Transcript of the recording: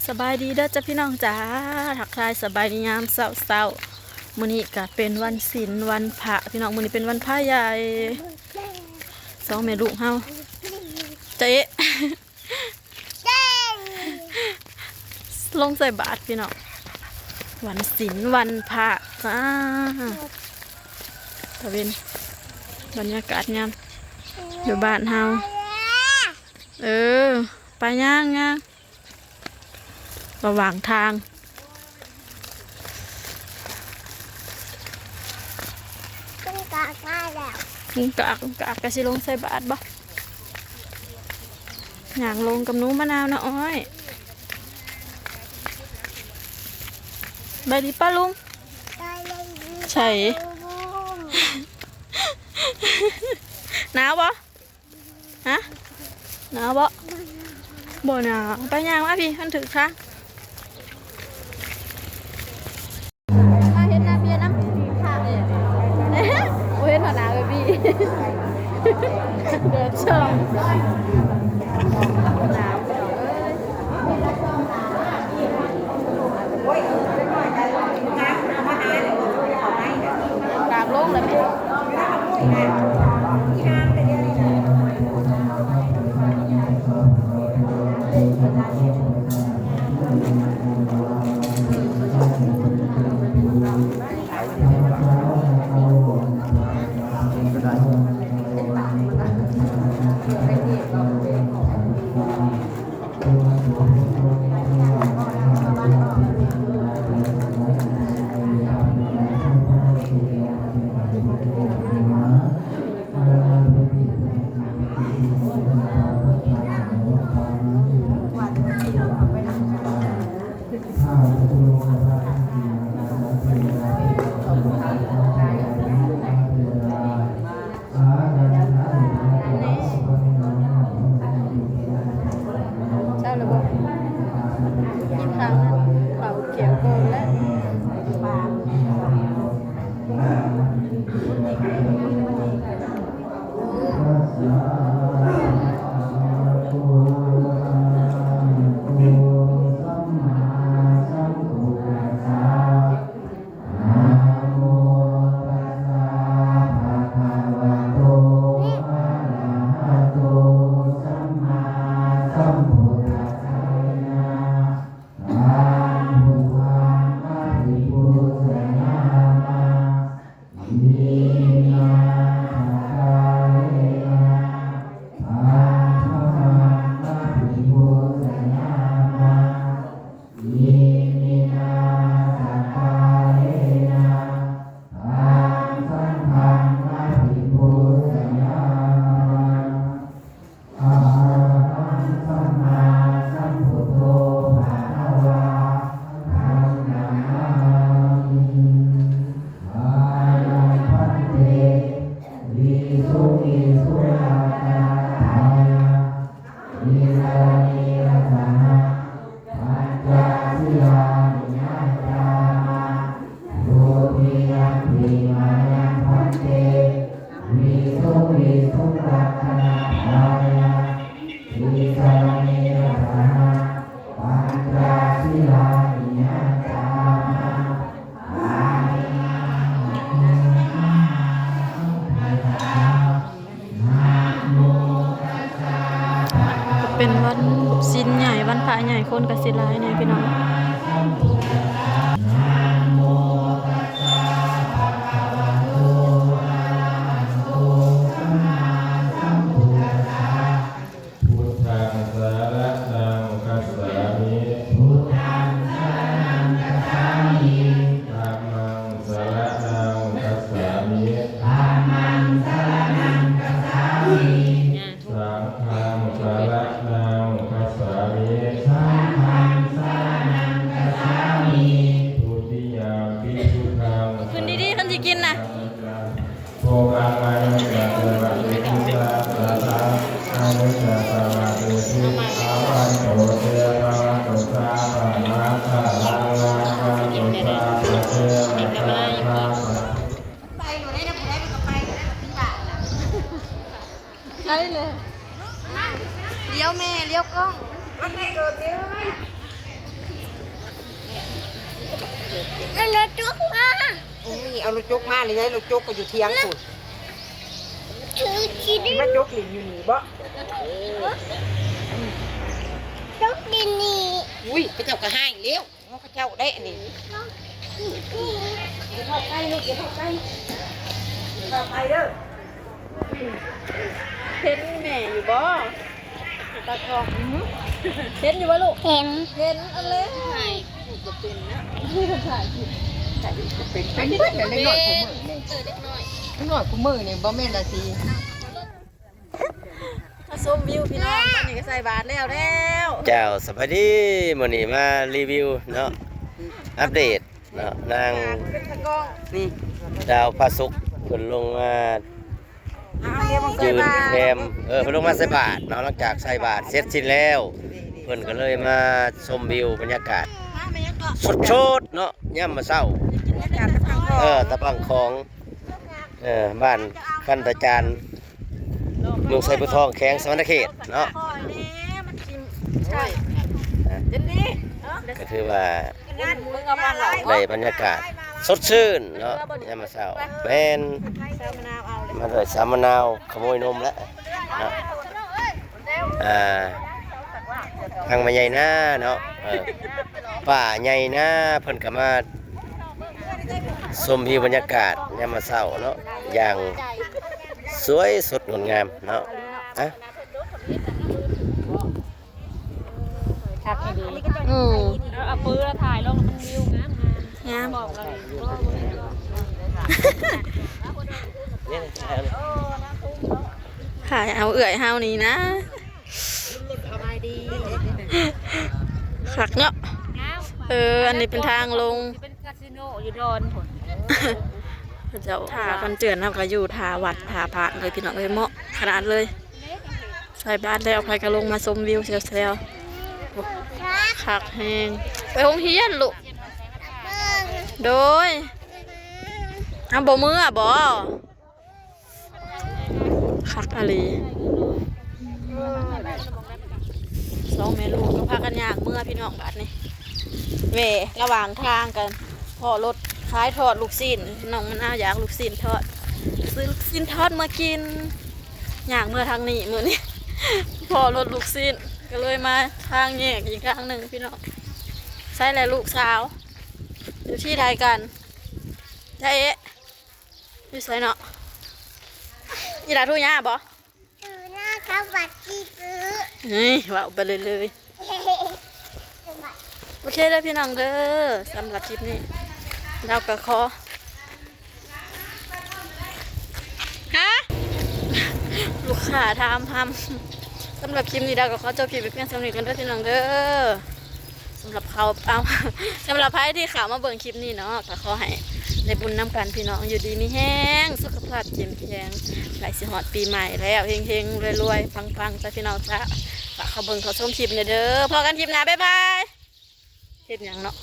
สบายดีเด้อจ้าพี่น้องจ้าทักทายสบายดียามเศร้ามื้อนี้ก็เป็นวันศีลวันพระพี่น้องมื้อนี้เป็นวันพระใหญ่สองแม่ลูกเฮาเจ๊ลงใส่บาตรพี่น้องวันศีลวันพระจ้าตะเวนบรรยากาศยามอยู่บ้านเฮาไปย่างระหว่างทางกุ้งกากมาแล้วกุ้งกากกะสิลงใส่บาตรบ่ย่างลงกับหนูมะนาวนะอ้อยไปดิป้าลุงใช่หนาวบ่ฮะหนาวบ่บ่หนาวไปย่างมาพี่มันถึกทางมาเห็นหน้าเบียร์น้ำค่ะโอ้เห็นหัวหน้าเลยพี่เดือดช่องหนาวกราบลงเลยไหมเป็นวันศีลใหญ่วันพระใหญ่คนกสิหลายเนี่ยพี่น้อง รถจุกมา เอารถจกมาเลยไงรถจกก็อยู่เที่ยงสุด ถือชีดิ มันจกหลินอยู่นี่บ่ จุกดินนี่ อุ้ยพระเจ้าก็ให้เลี้ยวพระเจ้าได้อันนี้เข้าใกล้ลูกอย่าเข้าใกล้เข้าไปเด้อ เห็นแม่อยู่บ่ตาทองเห็นอยู่บ่ลูก เห็น เห็นอันเล็ก เป็นเด็กแต่เล็กน้อยของมือนี่เล็กน้อยของมือนี่บ่แม่นละสิ มาชมวิวพี่น้องตอนนี้ก็ใส่บาตรแล้ว เจ้าสวัสดีมื้อนี้มารีวิวเนาะอัปเดตเนาะนาง เป็นตะกอง นี่ ดาวพระศุกร์เพิ่นลงมา เดี๋ยวมันใส่ ยืน บาตร แคมเพิ่นลงมาใส่บาตรเนาะหลังจากใส่บาตรเสร็จสิ้นแล้ว เพิ่นก็เลยมาชมวิวบรรยากาศสดๆเนาะยามมื้อเช้าตะปังของบ้านคันตะจานเมืองไซบุทองแข้งสวรรณเขตเนาะ คอยแน่มันกินใช่เดี๋ยวนี้ ก็ถือว่า งั้นมึงเอามาหน่อย ได้บรรยากาศสดชื่นเนาะยามมื้อเช้าแม่น ใส่มะนาวเอาเลย มาเลยสามมะนาวขโมยนมแล้วเนาะทางมาใหญ่หน้าเนาะป่าใหญ่หน้าเพิ่นก็มาชมวิวบรรยากาศยามมื้อเช้าเนาะอย่างสวยสดงดงามเนาะอะ เอาปืนแล้วถ่ายลงมันวิวงามบอกเลย ถ่ายเอาเอื่อยเฮานี่นะขักเนาะอันนี้เป็นทางลง เป็นคาสิโนอยู่ดอนผล เจ้าทากันเจือนเราก็อยู่ทาวัดทาพระเลยพี่น้องเลยเหมาะขนาดเลยใส่บ้านแล้วใครก็ลงมาชมวิวเซลๆขักแหงไปห้องเฮียนลูกโดยเอาบ่มือบ่ขักอะไรสองแม่ลูกก็พากันยากเมื่อพี่น้องบาดนี่เวระหว่างทางกันพอรถขายทอดลูกชิ้นน้องมันน่าอยากลูกชิ้นทอดซื้อลูกชิ้นทอดมากินอยากเมื่อทางนี้มื้อนี้ พอรถลูกชิ้นก็เลยมาทางแยกอีกทางหนึ่งพี่น้องใช่แล้วลูกสาวอยู่ที่ใดกันใช่เอ๊ะอยู่ไสเนาะยีราทุย่าบ่ ถือหน้าข้าวบัดที่ซื้อ นี่ว่าไปเลยโอเคเด้อพี่น้องเด้อสำหรับคลิปนี้เราก็ขอฮะลูกค้าทำสำหรับคลิปนี้เราก็ขอจบคลิปไปเพียงเท่านี้กันเด้อพี่น้องเด้อสำหรับเขาเอา สำหรับใครที่ข่าวมาเบิ่งคลิปนี้เนาะก็ขอให้ในบุญน้ำกันพี่น้องอยู่ดีมีแห้งสุขภาพเข้มแข็งไหลสิฮอดปีใหม่แล้วเฮงๆรวยๆปังๆจ้ะพี่น้องจ้ะฝากเขาเบิ่งเขาชมคลิปเนี่ยเด้อพอกันคลิปหน้าบ๊ายบายเฮ็ดหยังเนาะ